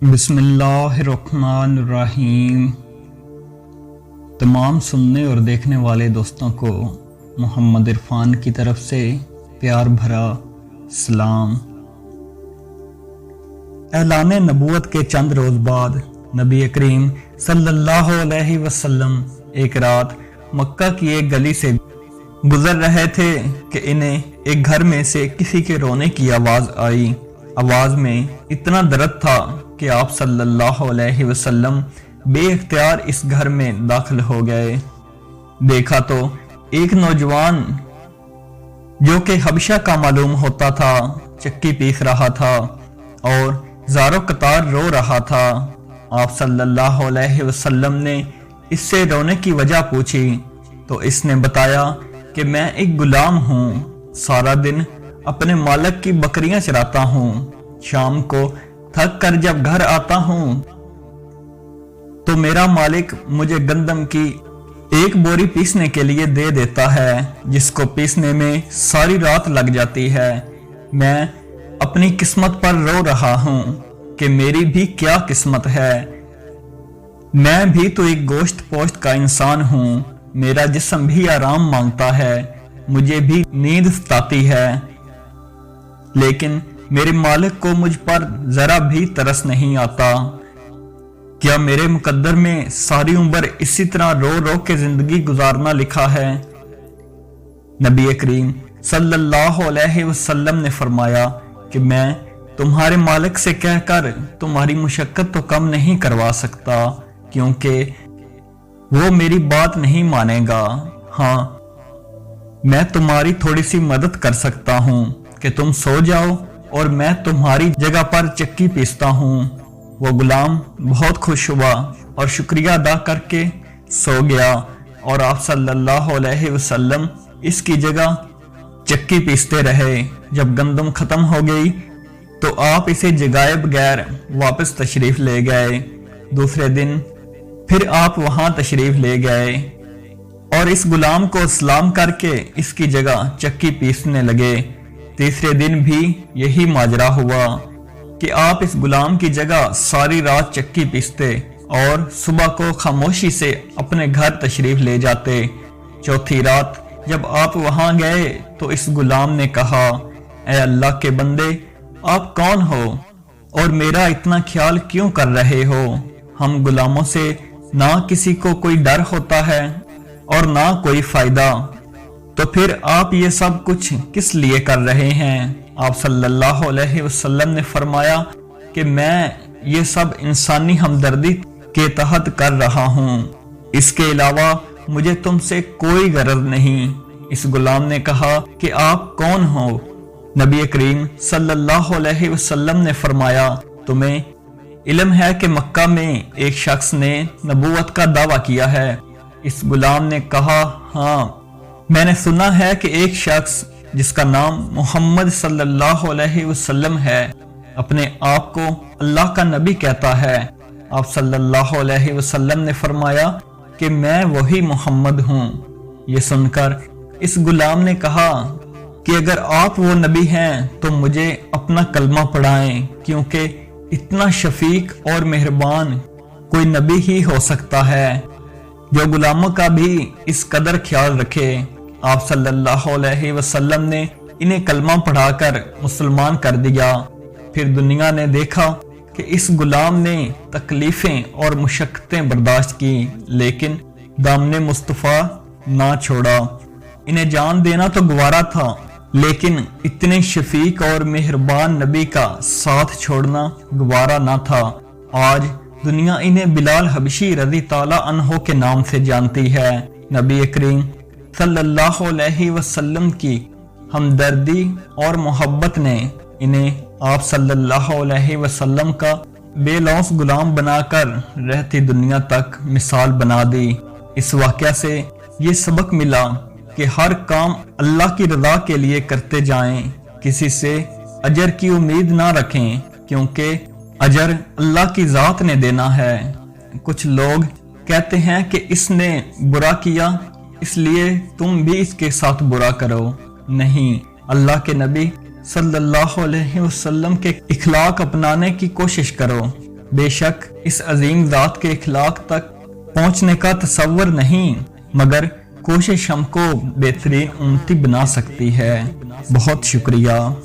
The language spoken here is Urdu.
بسم اللہ الرحمن الرحیم۔ تمام سننے اور دیکھنے والے دوستوں کو محمد عرفان کی طرف سے پیار بھرا سلام۔ اعلان نبوت کے چند روز بعد نبی کریم صلی اللہ علیہ وسلم ایک رات مکہ کی ایک گلی سے گزر رہے تھے کہ انہیں ایک گھر میں سے کسی کے رونے کی آواز آئی۔ آواز میں اتنا درد تھا کہ آپ صلی اللہ علیہ وسلم بے اختیار اس گھر میں داخل ہو گئے۔ دیکھا تو ایک نوجوان جو کہ حبشہ کا معلوم ہوتا تھا چکی پیس رہا تھا اور زاروں قطار رو رہا تھا۔ آپ صلی اللہ علیہ وسلم نے اس سے رونے کی وجہ پوچھی تو اس نے بتایا کہ میں ایک غلام ہوں، سارا دن اپنے مالک کی بکریاں چراتا ہوں، شام کو تھک کر جب گھر آتا ہوں تو میرا مالک مجھے گندم کی ایک بوری پیسنے کے لیے دے دیتا ہے، جس کو پیسنے میں ساری رات لگ جاتی ہے۔ میں اپنی قسمت پر رو رہا ہوں کہ میری بھی کیا قسمت ہے۔ میں بھی تو ایک گوشت پوشت کا انسان ہوں، میرا جسم بھی آرام مانگتا ہے، مجھے بھی نیند ستاتی ہے، لیکن میرے مالک کو مجھ پر ذرا بھی ترس نہیں آتا۔ کیا میرے مقدر میں ساری عمر اسی طرح رو رو کے زندگی گزارنا لکھا ہے؟ نبی کریم صلی اللہ علیہ وسلم نے فرمایا کہ میں تمہارے مالک سے کہہ کر تمہاری مشقت تو کم نہیں کروا سکتا، کیونکہ وہ میری بات نہیں مانے گا۔ ہاں، میں تمہاری تھوڑی سی مدد کر سکتا ہوں کہ تم سو جاؤ اور میں تمہاری جگہ پر چکی پیستا ہوں۔ وہ غلام بہت خوش ہوا اور شکریہ ادا کر کے سو گیا، اور آپ صلی اللہ علیہ وسلم اس کی جگہ چکی پیستے رہے۔ جب گندم ختم ہو گئی تو آپ اسے جگائے بغیر واپس تشریف لے گئے۔ دوسرے دن پھر آپ وہاں تشریف لے گئے اور اس غلام کو سلام کر کے اس کی جگہ چکی پیسنے لگے۔ تیسرے دن بھی یہی ماجرا ہوا کہ آپ اس غلام کی جگہ ساری رات چکی پیستے اور صبح کو خاموشی سے اپنے گھر تشریف لے جاتے۔ چوتھی رات جب آپ وہاں گئے تو اس غلام نے کہا، اے اللہ کے بندے، آپ کون ہو اور میرا اتنا خیال کیوں کر رہے ہو؟ ہم غلاموں سے نہ کسی کو کوئی ڈر ہوتا ہے اور نہ کوئی فائدہ، تو پھر آپ یہ سب کچھ کس لیے کر رہے ہیں؟ آپ صلی اللہ علیہ وسلم نے فرمایا کہ میں یہ سب انسانی ہمدردی کے تحت کر رہا ہوں، اس کے علاوہ مجھے تم سے کوئی غرض نہیں۔ اس غلام نے کہا کہ آپ کون ہو؟ نبی کریم صلی اللہ علیہ وسلم نے فرمایا، تمہیں علم ہے کہ مکہ میں ایک شخص نے نبوت کا دعویٰ کیا ہے؟ اس غلام نے کہا، ہاں، میں نے سنا ہے کہ ایک شخص جس کا نام محمد صلی اللہ علیہ وسلم ہے اپنے آپ کو اللہ کا نبی کہتا ہے۔ آپ صلی اللہ علیہ وسلم نے فرمایا کہ میں وہی محمد ہوں۔ یہ سن کر اس غلام نے کہا کہ اگر آپ وہ نبی ہیں تو مجھے اپنا کلمہ پڑھائیں، کیونکہ اتنا شفیق اور مہربان کوئی نبی ہی ہو سکتا ہے جو غلاموں کا بھی اس قدر خیال رکھے۔ آپ صلی اللہ علیہ وسلم نے انہیں کلمہ پڑھا کر مسلمان کر دیا۔ پھر دنیا نے دیکھا کہ اس غلام نے تکلیفیں اور مشقتیں برداشت کی، لیکن دامن مصطفیٰ نہ چھوڑا۔ انہیں جان دینا تو گوارا تھا، لیکن اتنے شفیق اور مہربان نبی کا ساتھ چھوڑنا گوارا نہ تھا۔ آج دنیا انہیں بلال حبشی رضی تعالیٰ عنہ کے نام سے جانتی ہے۔ نبی کریم صلی اللہ علیہ وسلم کی ہمدردی اور محبت نے انہیں آپ صلی اللہ علیہ وسلم کا بے لوث غلام بنا کر رہتی دنیا تک مثال بنا دی۔ اس واقعہ سے یہ سبق ملا کہ ہر کام اللہ کی رضا کے لیے کرتے جائیں، کسی سے اجر کی امید نہ رکھیں، کیونکہ اجر اللہ کی ذات نے دینا ہے۔ کچھ لوگ کہتے ہیں کہ اس نے برا کیا اس لیے تم بھی اس کے ساتھ برا کرو۔ نہیں، اللہ کے نبی صلی اللہ علیہ وسلم کے اخلاق اپنانے کی کوشش کرو۔ بے شک اس عظیم ذات کے اخلاق تک پہنچنے کا تصور نہیں، مگر کوشش ہم کو بہترین امتی بنا سکتی ہے۔ بہت شکریہ۔